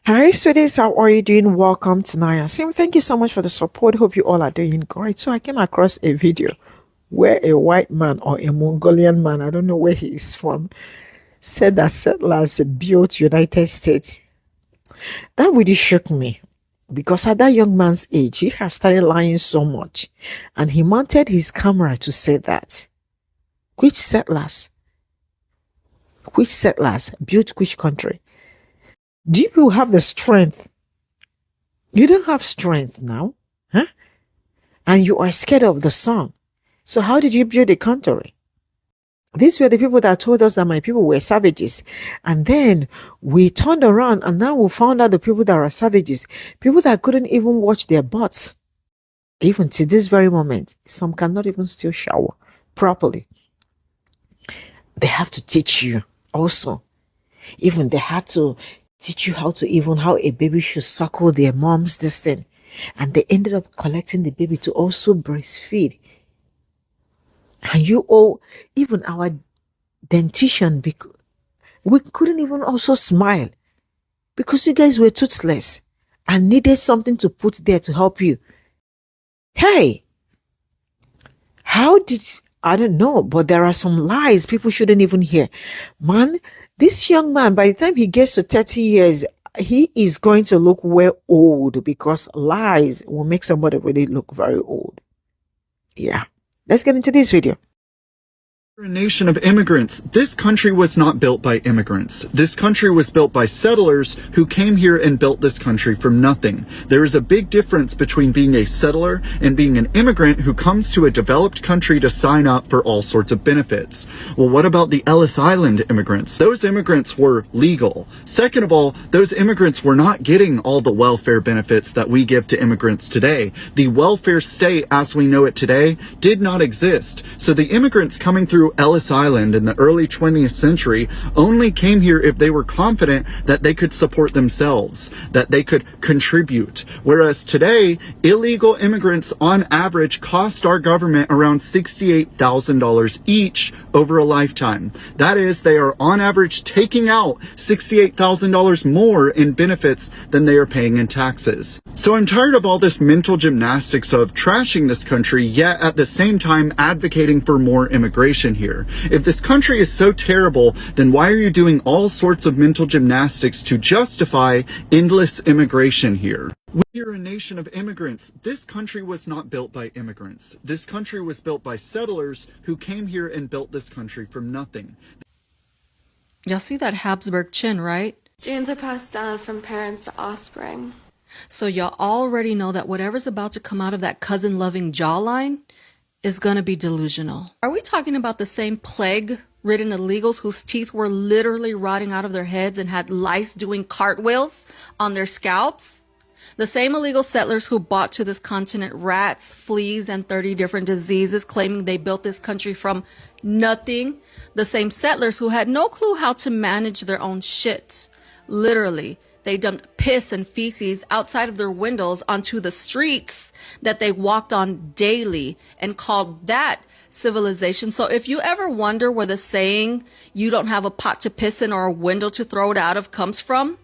Hi, sweeties. How are you doing? Welcome to Naya Sim. Thank you so much for the support. Hope you all are doing great. So I came across a video where a white man or a Mongolian man, I don't know where he is from, said that settlers built United States. That really shook me because at that young man's age, he had started lying so much, and he mounted his camera to say that. Which settlers? Which settlers built which country? Do you people have the strength? You don't have strength now, huh? And you are scared of the sun. So how did you build a country? These were the people that told us that my people were savages. And then we turned around and now we found out the people that are savages, people that couldn't even wash their butts. Even to this very moment, some cannot even still shower properly. They have to teach you also. Even they had to teach you how a baby should suckle their mom's this thing. And they ended up collecting the baby to also breastfeed. And you all, even our dentition, we couldn't even also smile because you guys were toothless and needed something to put there to help you. Hey, I don't know, but there are some lies people shouldn't even hear. Man, this young man, by the time he gets to 30 years, he is going to look well old because lies will make somebody really look very old. Yeah, let's get into this video. We're a nation of immigrants. This country was not built by immigrants. This country was built by settlers who came here and built this country from nothing. There is a big difference between being a settler and being an immigrant who comes to a developed country to sign up for all sorts of benefits. Well, what about the Ellis Island immigrants? Those immigrants were legal. Second of all, those immigrants were not getting all the welfare benefits that we give to immigrants today. The welfare state as we know it today did not exist. So the immigrants coming through Ellis Island in the early 20th century only came here if they were confident that they could support themselves, that they could contribute. Whereas today, illegal immigrants on average cost our government around $68,000 each over a lifetime. That is, they are on average taking out $68,000 more in benefits than they are paying in taxes. So I'm tired of all this mental gymnastics of trashing this country, yet at the same time advocating for more immigration here. If this country is so terrible, then why are you doing all sorts of mental gymnastics to justify endless immigration here? We are a nation of immigrants. This country was not built by immigrants. This country was built by settlers who came here and built this country from nothing. Y'all see that Habsburg chin, right? Genes are passed down from parents to offspring. So y'all already know that whatever's about to come out of that cousin-loving jawline is gonna be delusional. Are we talking about the same plague-ridden illegals whose teeth were literally rotting out of their heads and had lice doing cartwheels on their scalps? The same illegal settlers who brought to this continent rats, fleas, and 30 different diseases, claiming they built this country from nothing. The same settlers who had no clue how to manage their own shit. Literally, they dumped piss and feces outside of their windows onto the streets that they walked on daily and called that civilization. So if you ever wonder where the saying, you don't have a pot to piss in or a window to throw it out of comes from,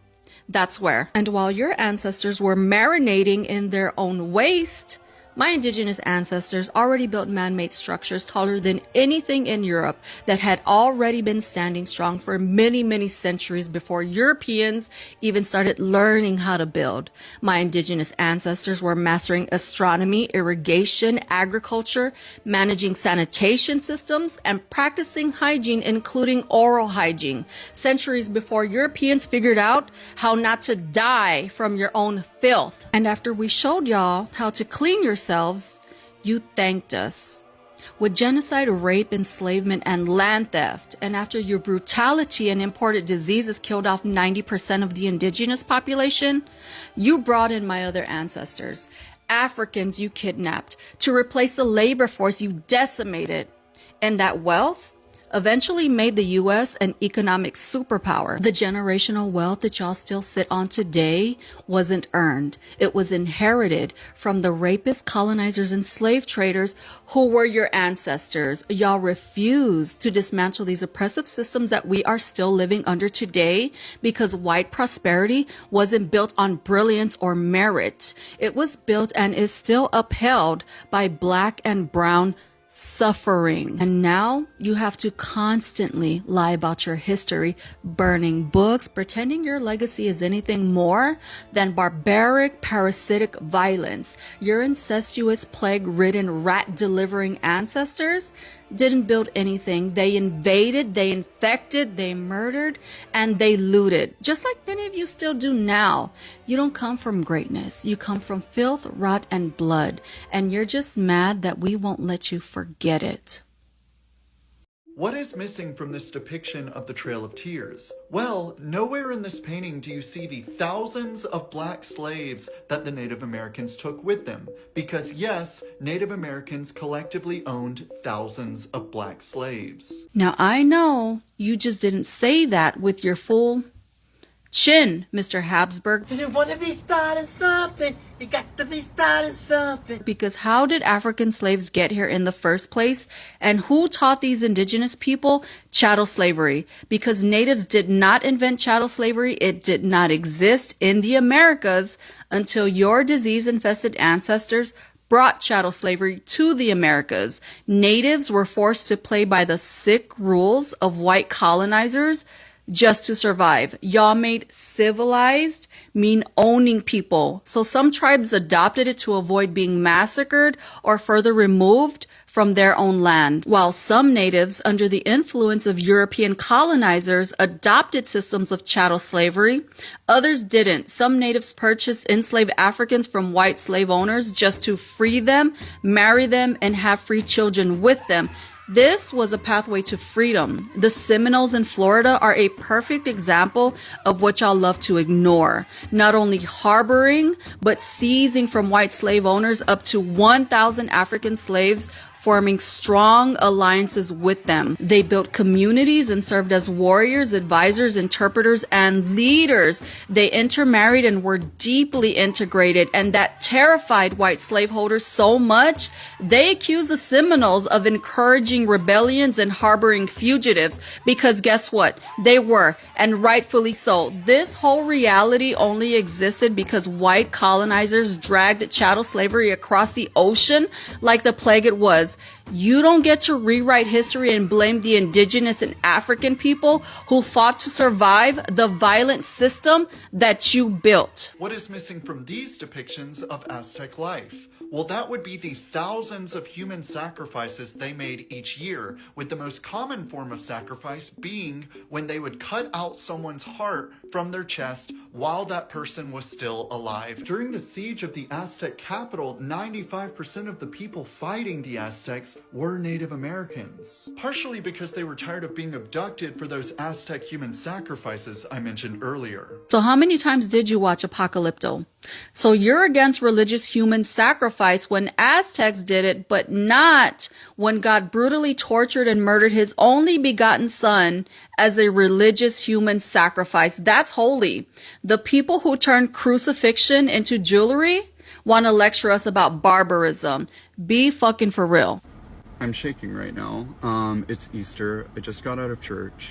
that's where. And while your ancestors were marinating in their own waste, my indigenous ancestors already built man-made structures taller than anything in Europe that had already been standing strong for many, many centuries before Europeans even started learning how to build. My indigenous ancestors were mastering astronomy, irrigation, agriculture, managing sanitation systems, and practicing hygiene, including oral hygiene, centuries before Europeans figured out how not to die from your own filth. And after we showed y'all how to clean yourselves, you thanked us. With genocide, rape, enslavement, and land theft, and after your brutality and imported diseases killed off 90% of the indigenous population, you brought in my other ancestors, Africans you kidnapped, to replace the labor force you decimated. And that wealth eventually made the U.S. an economic superpower. The generational wealth that y'all still sit on today wasn't earned. It was inherited from the rapist colonizers and slave traders who were your ancestors. Y'all refused to dismantle these oppressive systems that we are still living under today because white prosperity wasn't built on brilliance or merit. It was built and is still upheld by black and brown suffering. And now you have to constantly lie about your history, burning books, pretending your legacy is anything more than barbaric, parasitic violence. Your incestuous, plague-ridden, rat-delivering ancestors didn't build anything. They invaded, they infected, they murdered, and they looted. Just like many of you still do now. You don't come from greatness. You come from filth, rot, and blood. And you're just mad that we won't let you forget it. What is missing from this depiction of the Trail of Tears? Well, nowhere in this painting do you see the thousands of black slaves that the Native Americans took with them. Because yes, Native Americans collectively owned thousands of black slaves. Now I know you just didn't say that with your full chin, Mr. Habsburg. You want to be starting something. You got to be starting something. Because how did African slaves get here in the first place? And who taught these indigenous people chattel slavery? Because natives did not invent chattel slavery. It did not exist in the Americas until your disease-infested ancestors brought chattel slavery to the Americas. Natives were forced to play by the sick rules of white colonizers just to survive. Y'all made civilized mean owning people. So some tribes adopted it to avoid being massacred or further removed from their own land, while some natives, under the influence of European colonizers, adopted systems of chattel slavery. Others didn't. Some natives purchased enslaved Africans from white slave owners just to free them, marry them, and have free children with them. This was a pathway to freedom. The Seminoles in Florida are a perfect example of what y'all love to ignore. Not only harboring, but seizing from white slave owners up to 1,000 African slaves, forming strong alliances with them. They built communities and served as warriors, advisors, interpreters, and leaders. They intermarried and were deeply integrated, and that terrified white slaveholders so much, they accused the Seminoles of encouraging rebellions and harboring fugitives, because guess what? They were, and rightfully so. This whole reality only existed because white colonizers dragged chattel slavery across the ocean like the plague it was. You don't get to rewrite history and blame the indigenous and African people who fought to survive the violent system that you built. What is missing from these depictions of Aztec life? Well, that would be the thousands of human sacrifices they made each year, with the most common form of sacrifice being when they would cut out someone's heart from their chest while that person was still alive. During the siege of the Aztec capital, 95% of the people fighting the Aztecs were Native Americans, partially because they were tired of being abducted for those Aztec human sacrifices I mentioned earlier. So how many times did you watch Pe0ple? So you're against religious human sacrifice when Aztecs did it, but not when God brutally tortured and murdered his only begotten son as a religious human sacrifice. That's holy. The people who turned crucifixion into jewelry want to lecture us about barbarism. Be fucking for real. I'm shaking right now. It's Easter. I just got out of church.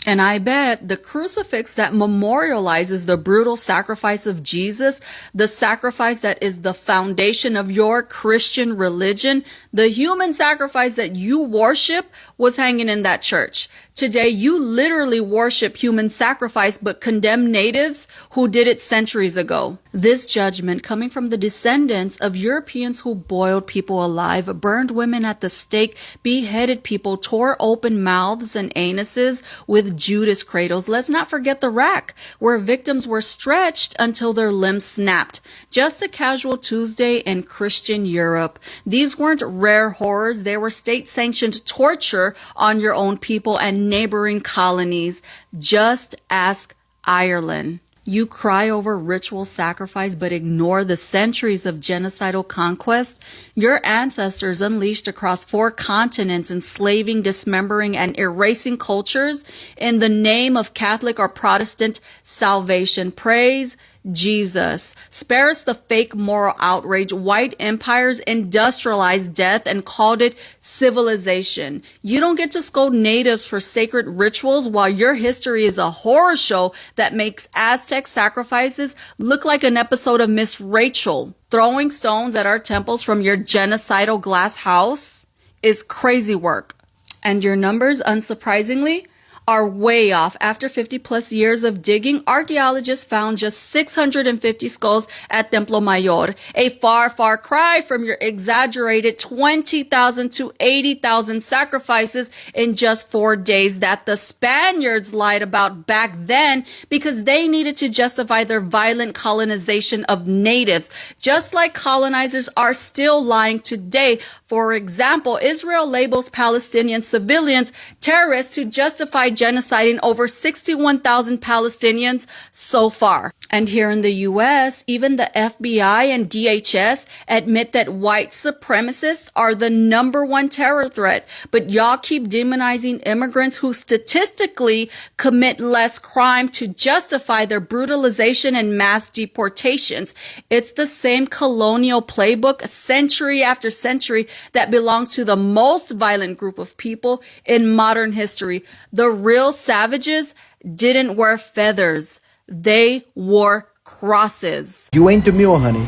And I bet the crucifix that memorializes the brutal sacrifice of Jesus, the sacrifice that is the foundation of your Christian religion, the human sacrifice that you worship, was hanging in that church. Today, you literally worship human sacrifice, but condemn natives who did it centuries ago. This judgment, coming from the descendants of Europeans who boiled people alive, burned women at the stake, beheaded people, tore open mouths and anuses with Judas cradles. Let's not forget the rack, where victims were stretched until their limbs snapped. Just a casual Tuesday in Christian Europe. These weren't rare horrors. They were state-sanctioned torture on your own people and neighboring colonies. Just ask Ireland. You cry over ritual sacrifice but ignore the centuries of genocidal conquest your ancestors unleashed across 4 continents, enslaving, dismembering, and erasing cultures in the name of Catholic or Protestant salvation. Praise Jesus. Spare us the fake moral outrage. White empires industrialized death and called it civilization. You don't get to scold natives for sacred rituals while your history is a horror show that makes Aztec sacrifices look like an episode of Miss Rachel. Throwing stones at our temples from your genocidal glass house is crazy work. And your numbers, unsurprisingly, are way off. After 50 plus years of digging, archaeologists found just 650 skulls at Templo Mayor, a far, far cry from your exaggerated 20,000 to 80,000 sacrifices in just 4 days that the Spaniards lied about back then because they needed to justify their violent colonization of natives, just like colonizers are still lying today. For example, Israel labels Palestinian civilians terrorists to justify genociding over 61,000 Palestinians so far. And here in the US, even the FBI and DHS admit that white supremacists are the #1 terror threat. But y'all keep demonizing immigrants who statistically commit less crime to justify their brutalization and mass deportations. It's the same colonial playbook century after century that belongs to the most violent group of people in modern history. The real savages didn't wear feathers. They wore crosses. You ain't demure, honey.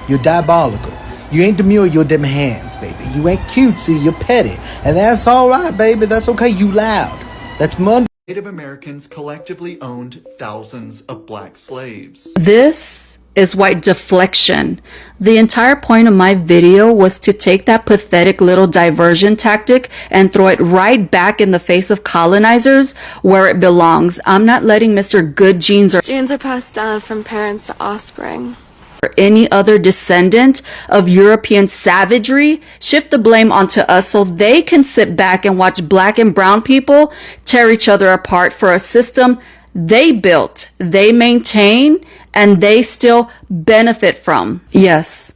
You're diabolical. You ain't demure, you're them hands, baby. You ain't cutesy, you're petty. And that's all right, baby. That's okay. You loud. That's Monday. Native Americans collectively owned thousands of black slaves. This is white deflection. The entire point of my video was to take that pathetic little diversion tactic and throw it right back in the face of colonizers where it belongs. I'm not letting Mr. Good Genes or Genes are passed down from parents to offspring. any other descendant of European savagery shift the blame onto us so they can sit back and watch black and brown people tear each other apart for a system they built, they maintain, and they still benefit from. Yes,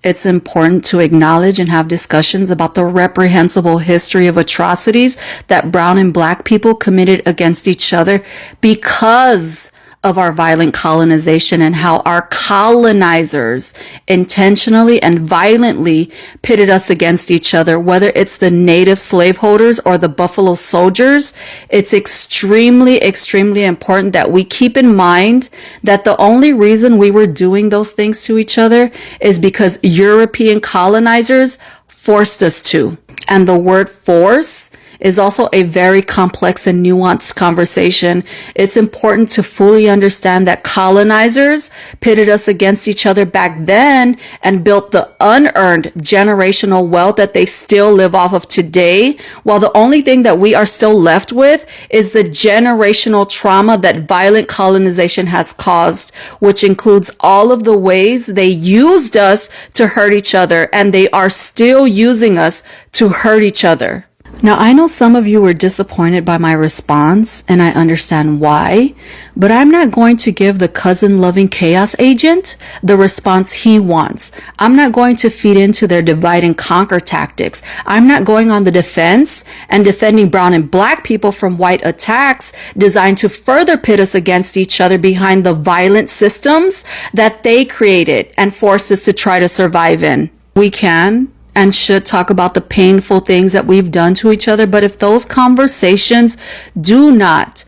it's important to acknowledge and have discussions about the reprehensible history of atrocities that brown and black people committed against each other because of our violent colonization and how our colonizers intentionally and violently pitted us against each other, whether it's the native slaveholders or the Buffalo Soldiers. It's extremely, extremely important that we keep in mind that the only reason we were doing those things to each other is because European colonizers forced us to. And the word force is also a very complex and nuanced conversation. It's important to fully understand that colonizers pitted us against each other back then and built the unearned generational wealth that they still live off of today, while the only thing that we are still left with is the generational trauma that violent colonization has caused, which includes all of the ways they used us to hurt each other, and they are still using us to hurt each other. Now, I know some of you were disappointed by my response, and I understand why, but I'm not going to give the cousin-loving chaos agent the response he wants. I'm not going to feed into their divide and conquer tactics. I'm not going on the defense and defending brown and black people from white attacks designed to further pit us against each other behind the violent systems that they created and forced us to try to survive in. We can and should talk about the painful things that we've done to each other. But if those conversations do not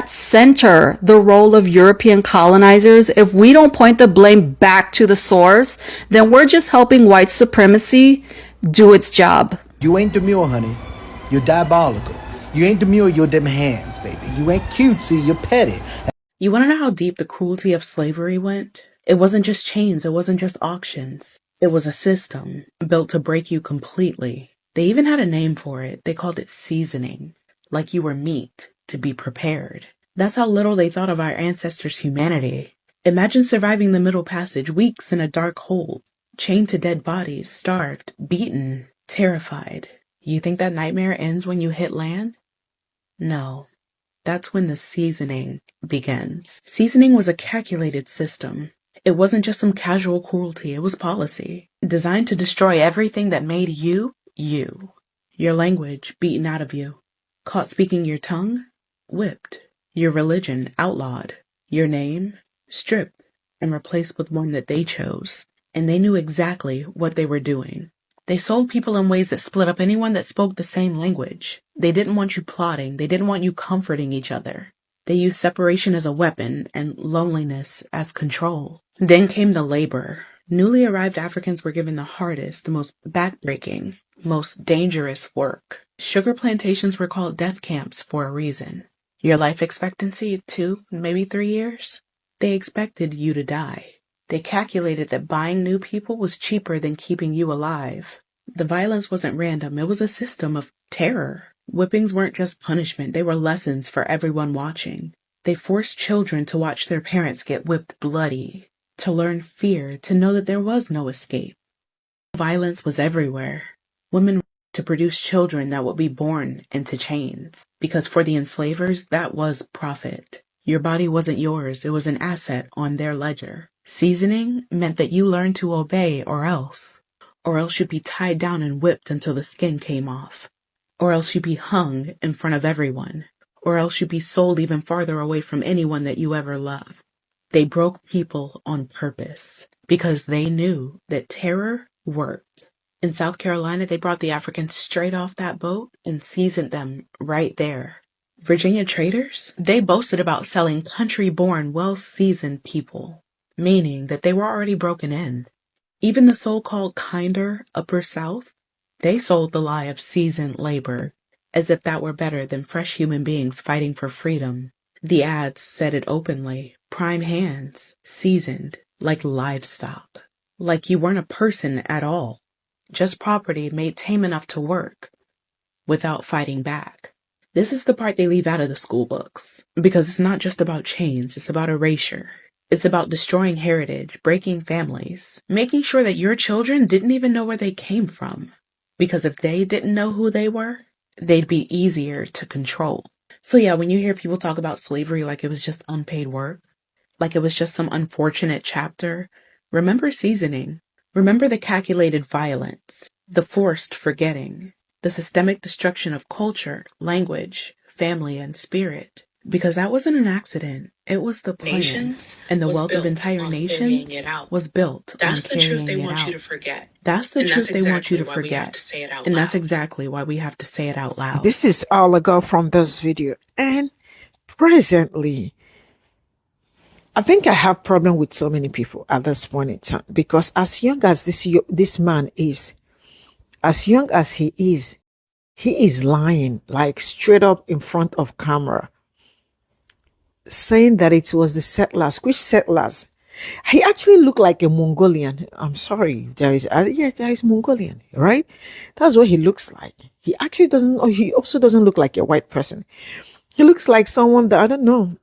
center the role of European colonizers, if we don't point the blame back to the source, then we're just helping white supremacy do its job. You ain't demure, honey. You're diabolical. You ain't demure, you're them hands, baby. You ain't cutesy, you're petty. You want to know how deep the cruelty of slavery went? It wasn't just chains. It wasn't just auctions. It was a system built to break you completely. They even had a name for it. They called it seasoning, like you were meat to be prepared. That's how little they thought of our ancestors' humanity. Imagine surviving the Middle Passage, weeks in a dark hole, chained to dead bodies, starved, beaten, terrified. You think that nightmare ends when you hit land? No. That's when the seasoning begins. Seasoning was a calculated system. It wasn't just some casual cruelty, it was policy, designed to destroy everything that made you, you. Your language beaten out of you. Caught speaking your tongue? Whipped. Your religion outlawed. Your name? Stripped and replaced with one that they chose. And they knew exactly what they were doing. They sold people in ways that split up anyone that spoke the same language. They didn't want you plotting. They didn't want you comforting each other. They used separation as a weapon and loneliness as control. Then came the labor. Newly arrived Africans were given the hardest, most backbreaking, most dangerous work. Sugar plantations were called death camps for a reason. Your life expectancy, 2, maybe 3 years? They expected you to die. They calculated that buying new people was cheaper than keeping you alive. The violence wasn't random. It was a system of terror. Whippings weren't just punishment. They were lessons for everyone watching. They forced children to watch their parents get whipped bloody, to learn fear, to know that there was no escape. Violence was everywhere. Women to produce children that would be born into chains, because for the enslavers, that was profit. Your body wasn't yours. It was an asset on their ledger. Seasoning meant that you learned to obey or else you'd be tied down and whipped until the skin came off, or else you'd be hung in front of everyone, or else you'd be sold even farther away from anyone that you ever loved. They broke people on purpose because they knew that terror worked. In South Carolina, they brought the Africans straight off that boat and seasoned them right there. Virginia traders, they boasted about selling country-born, well-seasoned people, meaning that they were already broken in. Even the so-called kinder Upper South, they sold the lie of seasoned labor, as if that were better than fresh human beings fighting for freedom. The ads said it openly, prime hands, seasoned, like livestock, like you weren't a person at all, just property made tame enough to work, without fighting back. This is the part they leave out of the school books, because it's not just about chains, it's about erasure. It's about destroying heritage, breaking families, making sure that your children didn't even know where they came from. Because if they didn't know who they were, they'd be easier to control. So yeah, when you hear people talk about slavery like it was just unpaid work, like it was just some unfortunate chapter, remember seasoning. Remember the calculated violence, the forced forgetting, the systemic destruction of culture, language, family, and spirit. Because that wasn't an accident. It was the plan. Nations and the was wealth of built entire on nations carrying it out. was built That's on the truth carrying they it want out. you to forget. That's the And truth that's they want you exactly to why we have forget. to say it out And that's loud. exactly why we have to say it out loud. This is all I got from this video. And presently, I think I have problem with so many people at this point in time, because as young as this man is, as young as he is lying like straight up in front of camera, saying that it was the settlers. Which settlers? He actually looked like a Mongolian. I'm sorry, yes, there is Mongolian, right? That's what he looks like. He actually doesn't. Or he also doesn't look like a white person. He looks like someone that I don't know.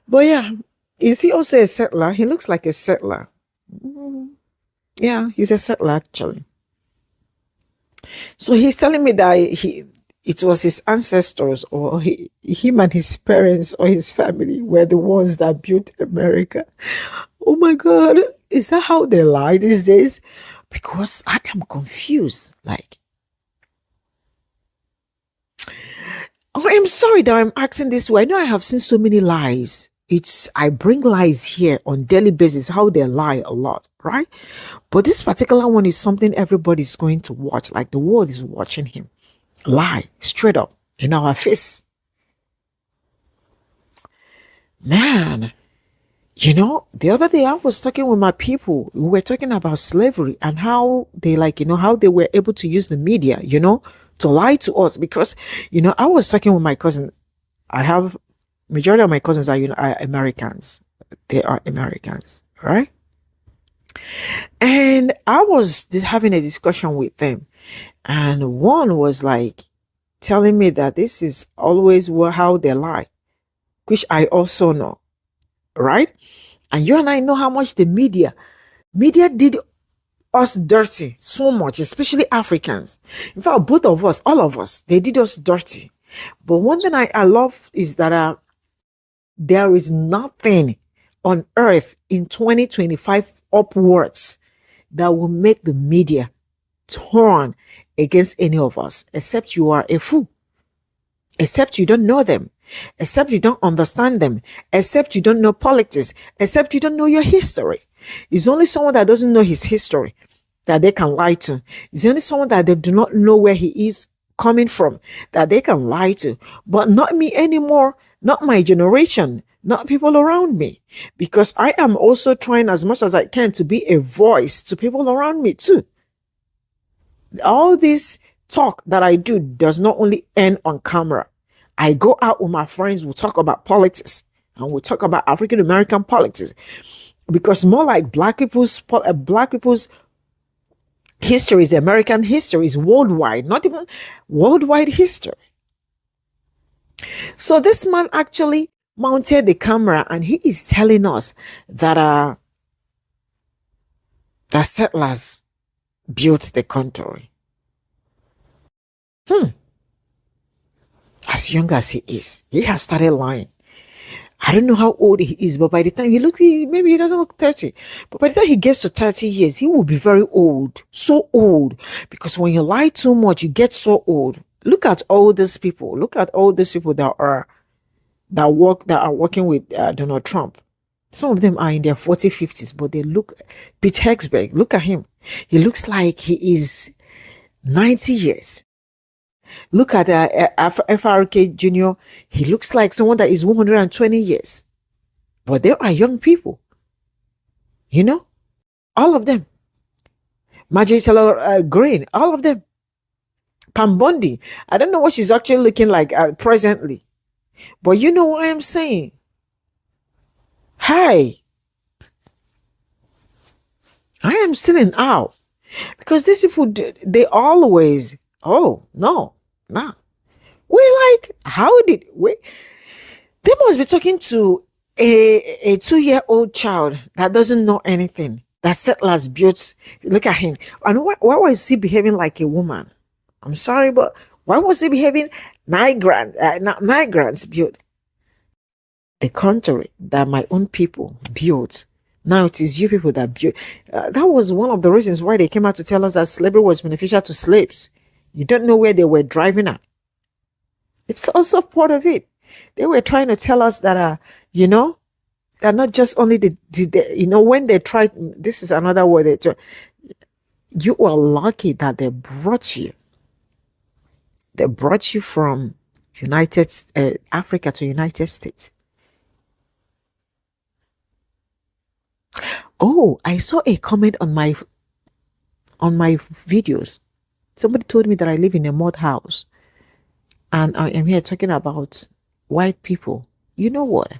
But yeah, is he also a settler? He looks like a settler. Yeah, he's a settler actually. So he's telling me that it was his ancestors, or him and his parents or his family were the ones that built America. Oh my God, is that how they lie these days? Because I am confused. Like, I'm sorry that I'm acting this way. I know I have seen so many lies. I bring lies here on daily basis, how they lie a lot, right? But this particular one is something everybody's going to watch. Like the world is watching him lie straight up in our face. Man, the other day I was talking with my people. We were talking about slavery and how they how they were able to use the media, to lie to us. Because, I was talking with my cousin. I have majority of my cousins are Americans. They are Americans, right? And I was having a discussion with them, and one was like telling me that this is always how they lie, which I also know, right? And you and I know how much the media did us dirty so much, especially Africans. In fact, both of us, all of us, they did us dirty. But one thing I love is that there is nothing on earth in 2025 upwards that will make the media turn against any of us, except you are a fool, except you don't know them, except you don't understand them, except you don't know politics, except you don't know your history. It's only someone that doesn't know his history that they can lie to. It's only someone that they do not know where he is coming from that they can lie to. But not me anymore, not my generation, not people around me. Because I am also trying as much as I can to be a voice to people around me too. All this talk that I do does not only end on camera. I go out with my friends, we'll talk about politics, and we'll talk about African American politics. Because more like black people's history is American history, is worldwide, not even worldwide history. So this man actually mounted the camera and he is telling us that the settlers built the country. As young as he is, he has started lying. I don't know how old he is, but by the time maybe he doesn't look 30. But by the time he gets to 30 years, he will be very old. So old. Because when you lie too much, you get so old. Look at all these people. Look at all these people that are working with Donald Trump. Some of them are in their 40s, 50s, but they look. Pete Hexberg, look at him. He looks like he is 90 years. Look at FRK Jr. He looks like someone that is 120 years. But they are young people. You know? All of them. Marjorie Taylor Greene. All of them. Pam Bondi. I don't know what she's actually looking like presently. But you know what I'm saying? Hi. I am still in awe. Because these people, they always, oh, no. Nah. We're like, how did we? They must be talking to a 2-year-old child that doesn't know anything. That settlers built. Look at him. And why was he behaving like a woman? I'm sorry, but why was he behaving not migrants built? The country that my own people built. Now it is you people that built. That was one of the reasons why they came out to tell us that slavery was beneficial to slaves. You don't know where they were driving at. It's also part of it. They were trying to tell us that, they're not just only when they tried, this is another word, you are lucky that they brought you. They brought you from Africa to United States. Oh, I saw a comment on my videos. Somebody told me that I live in a mud house. And I am here talking about white people. You know what?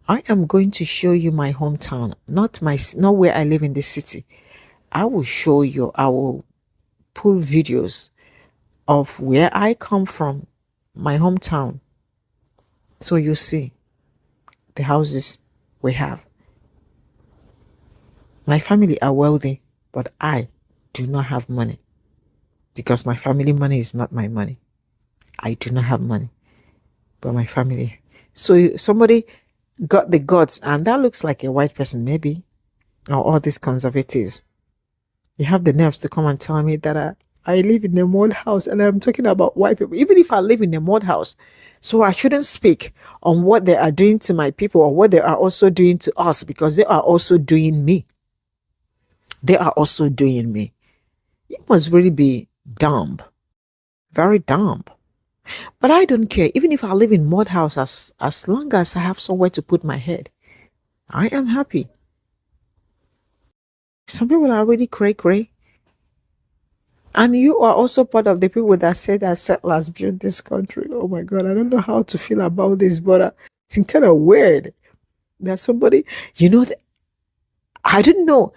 I am going to show you my hometown, not where I live in the city. I will show you, I will pull videos of where I come from, my hometown. So you see the houses we have. My family are wealthy, but I do not have money. Because my family money is not my money. I do not have money. But my family. So somebody got the guts, and that looks like a white person, maybe. Or all these conservatives. You have the nerves to come and tell me that I live in a mud house, and I'm talking about white people. Even if I live in a mud house, so I shouldn't speak on what they are doing to my people or what they are also doing to us, because they are also doing me. They are also doing me. You must really be dumb. Very dumb. But I don't care. Even if I live in mud house, as long as I have somewhere to put my head, I am happy. Some people are really cray. And you are also part of the people that say that settlers built this country. Oh my God, I don't know how to feel about this, but it's kind of weird that somebody, I don't know.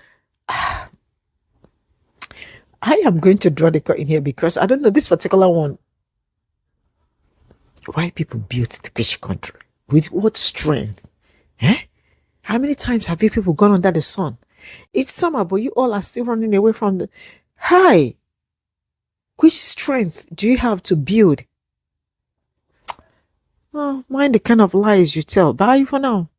I am going to draw the cut in here because I don't know this particular one. White people built this country with what strength? How many times have you people gone under the sun? It's summer, but you all are still running away from the... Hi! Which strength do you have to build Oh, mind the kind of lies you tell. Bye for now.